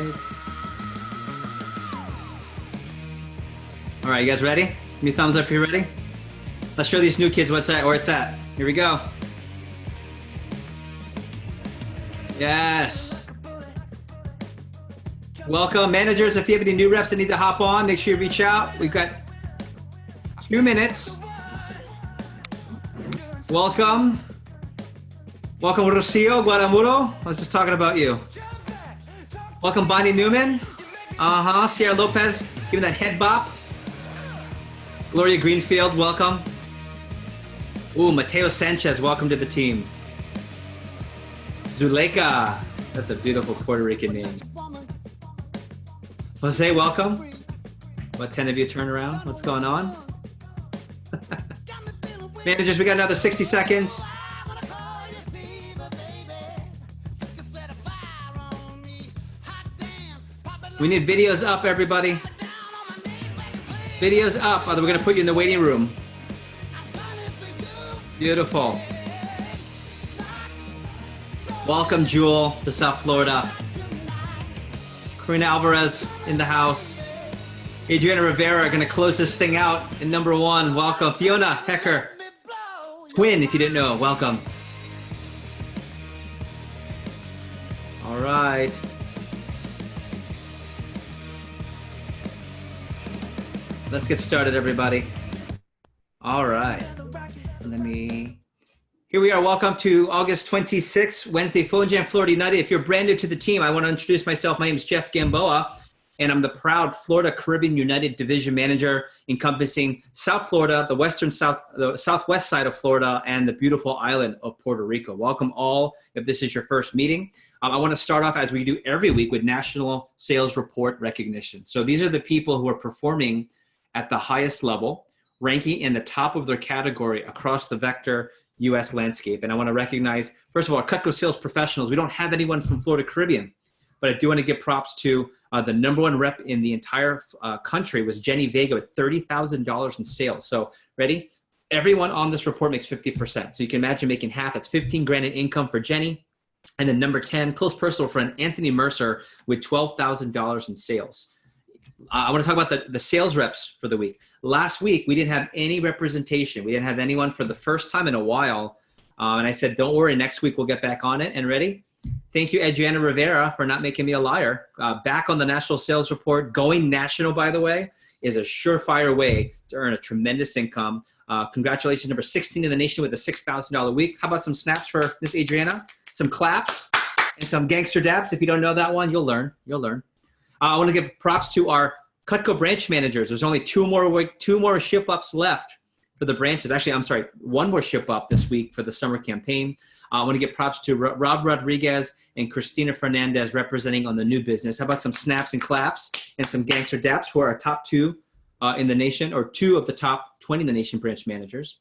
right. All right, you guys ready? Give me a thumbs up if you're ready. Let's show these new kids where it's at. Here we go. Yes. Welcome, managers. If you have any new reps that need to hop on, make sure you reach out. We've got 2 minutes. Welcome. Welcome, Rocio Guadamuro. I was just talking about you. Welcome, Bonnie Newman. Sierra Lopez, giving that head bop. Gloria Greenfield, welcome. Ooh, Mateo Sanchez, welcome to the team. Zuleika, that's a beautiful Puerto Rican name. Jose, welcome. What, 10 of you turn around? What's going on? Managers, we got another 60 seconds. We need videos up, everybody. Videos up, or we're gonna put you in the waiting room. Beautiful. Welcome, Jewel, to South Florida. Karina Alvarez in the house. Adriana Rivera are gonna close this thing out in number 1. Welcome. Fiona Hecker. Twin, if you didn't know, welcome. All right. Let's get started, everybody. All right. Here we are. Welcome to August 26th, Wednesday, Phone Jam Florida United. If you're brand new to the team, I want to introduce myself. My name is Jeff Gamboa, and I'm the proud Florida Caribbean United Division Manager, encompassing South Florida, the southwest side of Florida, and the beautiful island of Puerto Rico. Welcome all, if this is your first meeting. I want to start off, as we do every week, with National Sales Report recognition. So these are the people who are performing at the highest level, ranking in the top of their category across the Vector U.S. landscape. And I want to recognize, first of all, our Pjko sales professionals. We don't have anyone from Florida Caribbean, but I do want to give props to the #1 rep in the entire country was Jenny Vega with $30,000 in sales. So ready? Everyone on this report makes 50%. So you can imagine making half. That's 15 grand in income for Jenny. And then number 10, close personal friend, Anthony Mercer with $12,000 in sales. I want to talk about the sales reps for the week. Last week, we didn't have any representation. We didn't have anyone for the first time in a while. And I said, don't worry, next week we'll get back on it. And ready? Thank you, Adriana Rivera, for not making me a liar. Back on the National Sales Report. Going national, by the way, is a surefire way to earn a tremendous income. Congratulations, number 16 in the nation with a $6,000 a week. How about some snaps for Miss Adriana? Some claps and some gangster dabs. If you don't know that one, you'll learn. You'll learn. I want to give props to our Pjko branch managers. There's only two more ship ups left for the branches. Actually, I'm sorry, 1 more ship up this week for the summer campaign. I want to give props to Rob Rodriguez and Christina Fernandez representing on the new business. How about some snaps and claps and some gangster daps for our top 2 in the nation, or 2 of the top 20 in the nation branch managers.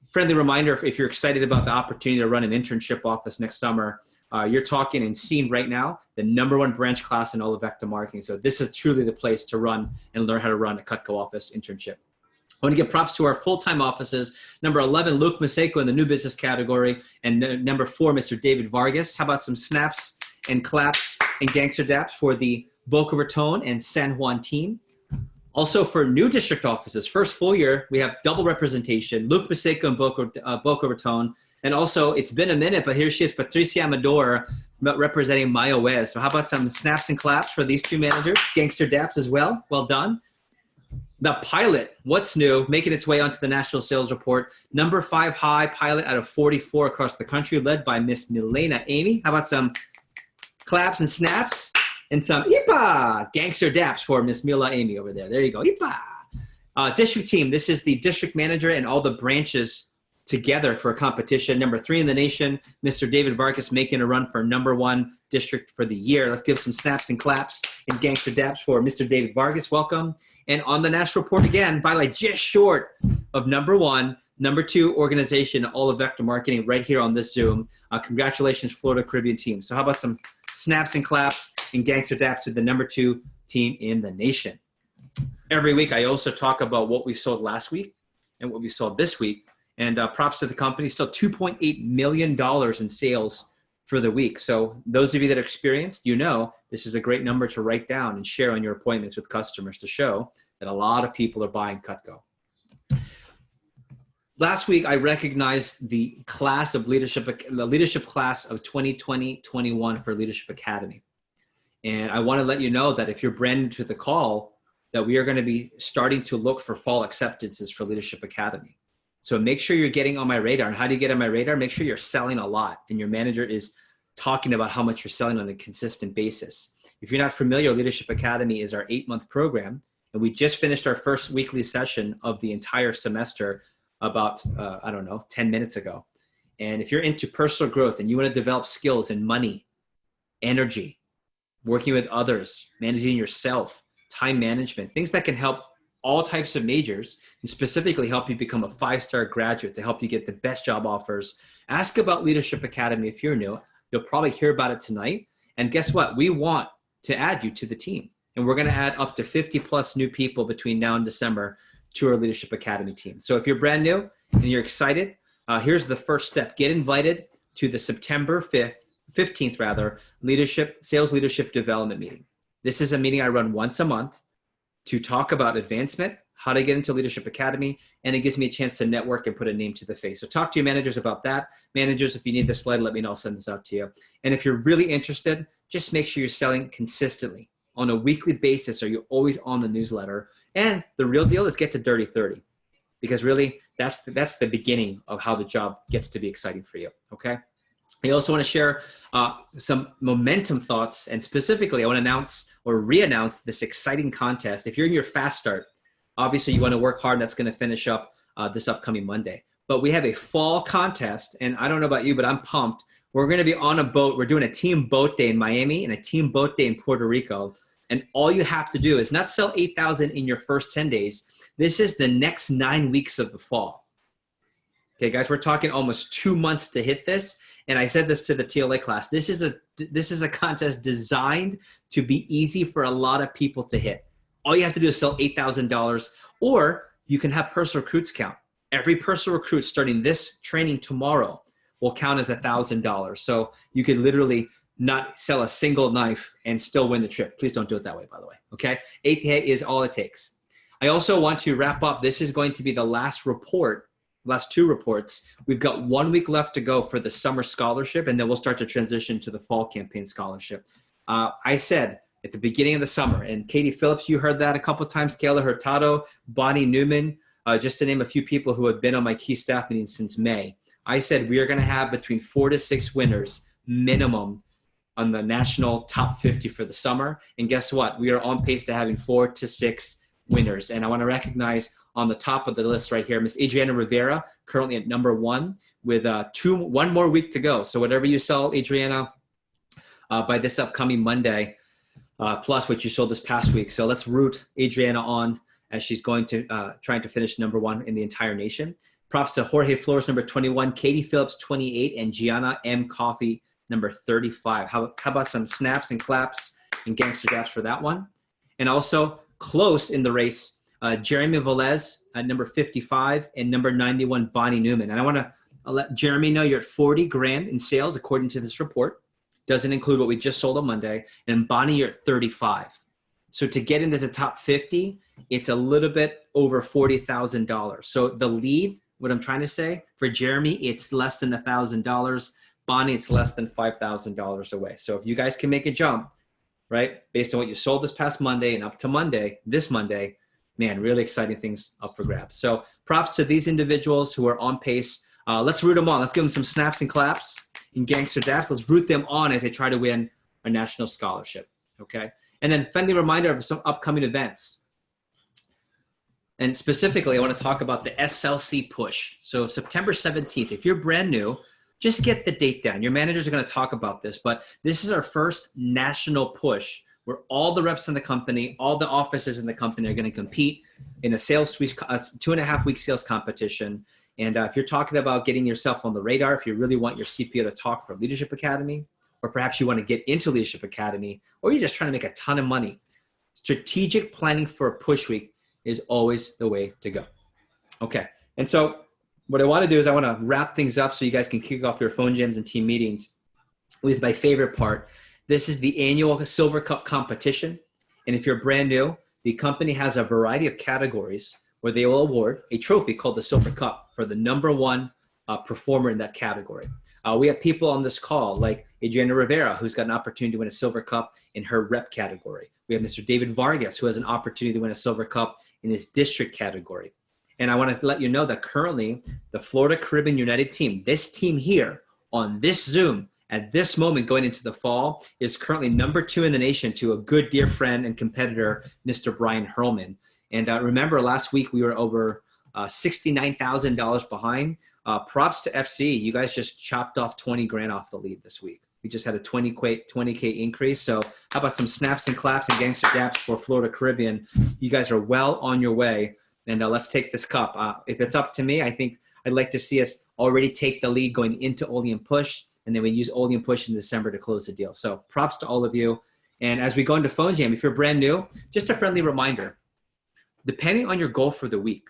Friendly reminder, if you're excited about the opportunity to run an internship office next summer, you're talking and seeing right now the #1 branch class in all of Vector marketing. So this is truly the place to run and learn how to run a Pjko office internship. I want to give props to our full-time offices. Number 11, Luke Maseko in the new business category, and number 4, Mr. David Vargas. How about some snaps and claps and gangster daps for the Boca Raton and San Juan team? Also for new district offices, first full year, we have double representation, Luke Maseko and Boca Raton. And also, it's been a minute, but here she is, Patricia Amador, representing Mayo West. So how about some snaps and claps for these 2 managers? Gangster daps as well. Well done. The pilot, what's new, making its way onto the National Sales Report. Number 5 high pilot out of 44 across the country, led by Miss Milena Amy. How about some claps and snaps? And some Ipa gangster daps for Miss Mila Amy over there. There you go, Ipa. District team, this is the district manager and all the branches together for a competition. Number 3 in the nation, Mr. David Vargas making a run for #1 district for the year. Let's give some snaps and claps and gangster daps for Mr. David Vargas. Welcome. And on the national report again, by like just short of #1, #2 organization, all of Vector Marketing right here on this Zoom. Congratulations, Florida Caribbean team. So how about some snaps and claps and gangster daps to the #2 team in the nation. Every week, I also talk about what we sold last week and what we sold this week. And props to the company, still $2.8 million in sales for the week. So those of you that are experienced, you know, this is a great number to write down and share on your appointments with customers to show that a lot of people are buying Pjko. Last week, I recognized the class of leadership, the leadership class of 2020-21 for Leadership Academy. And I want to let you know that if you're brand new to the call, that we are going to be starting to look for fall acceptances for Leadership Academy. So make sure you're getting on my radar. And how do you get on my radar? Make sure you're selling a lot and your manager is talking about how much you're selling on a consistent basis. If you're not familiar, Leadership Academy is our 8-month program. And we just finished our first weekly session of the entire semester about, 10 minutes ago. And if you're into personal growth and you want to develop skills in money, energy, working with others, managing yourself, time management, things that can help all types of majors and specifically help you become a 5-star graduate to help you get the best job offers, ask about Leadership Academy if you're new. You'll probably hear about it tonight. And guess what? We want to add you to the team. And we're going to add up to 50 plus new people between now and December to our Leadership Academy team. So if you're brand new and you're excited, here's the first step. Get invited to the September 15th, Sales Leadership Development Meeting. This is a meeting I run once a month to talk about advancement, how to get into Leadership Academy, and it gives me a chance to network and put a name to the face. So talk to your managers about that. Managers, if you need this slide, let me know. I'll send this out to you. And if you're really interested, just make sure you're selling consistently on a weekly basis. Are you always on the newsletter? And the real deal is get to Dirty 30, because really that's the beginning of how the job gets to be exciting for you, okay? I also want to share some momentum thoughts, and specifically I want to announce or re-announce this exciting contest. If you're in your fast start, obviously you want to work hard, and that's going to finish up this upcoming Monday. But we have a fall contest, and I don't know about you, but I'm pumped. We're going to be on a boat. We're doing a team boat day in Miami and a team boat day in Puerto Rico. And all you have to do is not sell 8,000 in your first 10 days. This is the next 9 weeks of the fall. Okay, guys, we're talking almost 2 months to hit this. And I said this to the TLA class. This is a contest designed to be easy for a lot of people to hit. All you have to do is sell $8,000, or you can have personal recruits count. Every personal recruit starting this training tomorrow will count as $1,000. So you could literally not sell a single knife and still win the trip. Please don't do it that way, by the way, okay? 8K is all it takes. I also want to wrap up. This is going to be the last report, last 2 reports. We've got 1 week left to go for the summer scholarship, and then we'll start to transition to the fall campaign scholarship. I said at the beginning of the summer, and Katie Phillips, you heard that a couple of times, Kayla Hurtado, Bonnie Newman, just to name a few people who have been on my key staff meetings since May. I said we are going to have between 4 to 6 winners minimum on the national top 50 for the summer. And guess what? We are on pace to having 4 to 6 winners. And I want to recognize on the top of the list right here, Miss Adriana Rivera, currently at number 1 with 1 more week to go. So whatever you sell, Adriana, by this upcoming Monday, plus what you sold this past week. So let's root Adriana on as she's going to trying to finish number 1 in the entire nation. Props to Jorge Flores, number 21, Katie Phillips, 28, and Gianna M. Coffey, number 35. How about some snaps and claps and gangster daps for that one? And also close in the race, Jeremy Velez at number 55 and number 91, Bonnie Newman. And I want to let Jeremy know you're at 40 grand in sales according to this report. Doesn't include what we just sold on Monday. And Bonnie, you're at 35. So to get into the top 50, it's a little bit over $40,000. So the lead, what I'm trying to say, for Jeremy, it's less than $1,000. Bonnie, it's less than $5,000 away. So if you guys can make a jump, right, based on what you sold this past Monday and up to Monday, this Monday, man, really exciting things up for grabs. So props to these individuals who are on pace. Let's root them on. Let's give them some snaps and claps and gangster daps. Let's root them on as they try to win a national scholarship, okay? And then friendly reminder of some upcoming events. And specifically, I want to talk about the SLC push. So September 17th, if you're brand new, just get the date down. Your managers are going to talk about this, but this is our first national push where all the reps in the company, all the offices in the company are going to compete in a sales 2.5-week sales competition. And if you're talking about getting yourself on the radar, if you really want your CPO to talk for Leadership Academy, or perhaps you want to get into Leadership Academy, or you're just trying to make a ton of money, strategic planning for a push week is always the way to go. Okay. And so what I want to do is I want to wrap things up so you guys can kick off your phone jams and team meetings with my favorite part. This is the annual Silver Cup competition. And if you're brand new, the company has a variety of categories where they will award a trophy called the Silver Cup for the #1 performer in that category. We have people on this call like Adriana Rivera, who's got an opportunity to win a Silver Cup in her rep category. We have Mr. David Vargas, who has an opportunity to win a Silver Cup in his district category. And I want to let you know that currently the Florida Caribbean United team, this team here on this Zoom at this moment going into the fall, is currently #2 in the nation to a good dear friend and competitor, Mr. Brian Hurlman. And remember last week we were over $69,000 behind. Props to FC. You guys just chopped off 20 grand off the lead this week. We just had a 20K increase. So how about some snaps and claps and gangster daps for Florida Caribbean? You guys are well on your way. And let's take this cup. If it's up to me, I think I'd like to see us already take the lead going into Ole and Push. And then we use Ole and Push in December to close the deal. So props to all of you. And as we go into Phone Jam, if you're brand new, just a friendly reminder, depending on your goal for the week,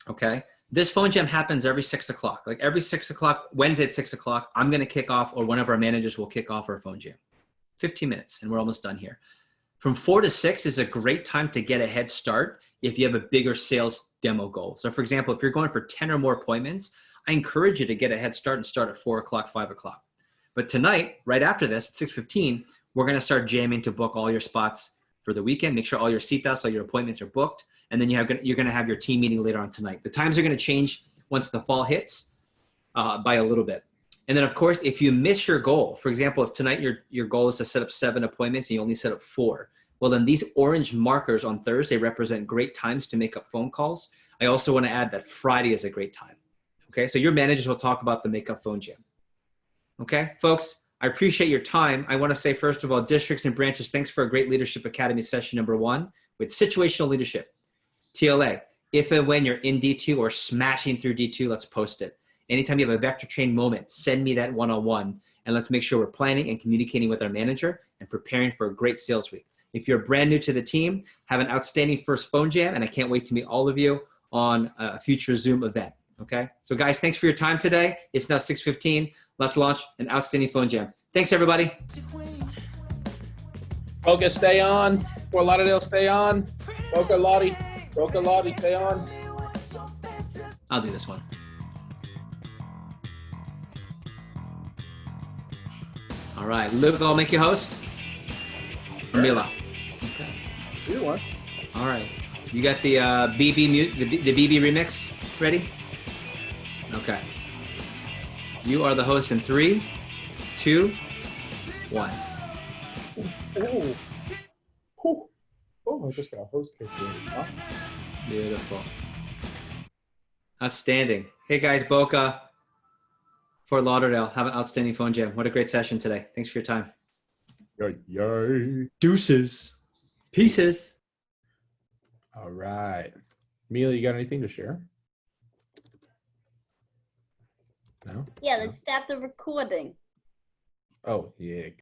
okay, this Phone Jam happens every 6 o'clock. Like every 6 o'clock, Wednesday at 6 o'clock, I'm going to kick off, or one of our managers will kick off our Phone Jam. 15 minutes, and we're almost done here. From 4 to 6 is a great time to get a head start if you have a bigger sales demo goal. So for example, if you're going for 10 or more appointments, I encourage you to get a head start and start at 4 o'clock, 5 o'clock. But tonight, right after this, at 6:15, we're going to start jamming to book all your spots for the weekend. Make sure all your seatbelts, all your appointments are booked. And then you're going to have your team meeting later on tonight. The times are going to change once the fall hits by a little bit. And then, of course, if you miss your goal, for example, if tonight your goal is to set up 7 appointments and you only set up 4, well, then these orange markers on Thursday represent great times to make up phone calls. I also want to add that Friday is a great time. Okay, so your managers will talk about the Makeup Phone Jam. Okay, folks, I appreciate your time. I want to say, first of all, districts and branches, thanks for a great Leadership Academy session #1 with situational leadership. TLA, if and when you're in D2 or smashing through D2, let's post it. Anytime you have a vector train moment, send me that one-on-one, and let's make sure we're planning and communicating with our manager and preparing for a great sales week. If you're brand new to the team, have an outstanding first Phone Jam, and I can't wait to meet all of you on a future Zoom event. Okay, so guys, thanks for your time today. It's now 6:15. Let's launch an outstanding Phone Jam. Thanks, everybody. Boca, stay on. Fort Lauderdale, stay on. Boca Lottie, stay on. I'll do this one. All right, Luke, I'll make you host. Or Mila. Okay. Either one. All right, you got the the BB remix ready? Okay. You are the host in 3, 2, 1. Oh, I just got a host kick in. Huh? Beautiful. Outstanding. Hey guys, Boca, Fort Lauderdale, have an outstanding Phone Jam. What a great session today. Thanks for your time. Yay. Deuces. Pieces. All right. Mila, you got anything to share? No? Yeah, let's start the recording. Oh, yeah.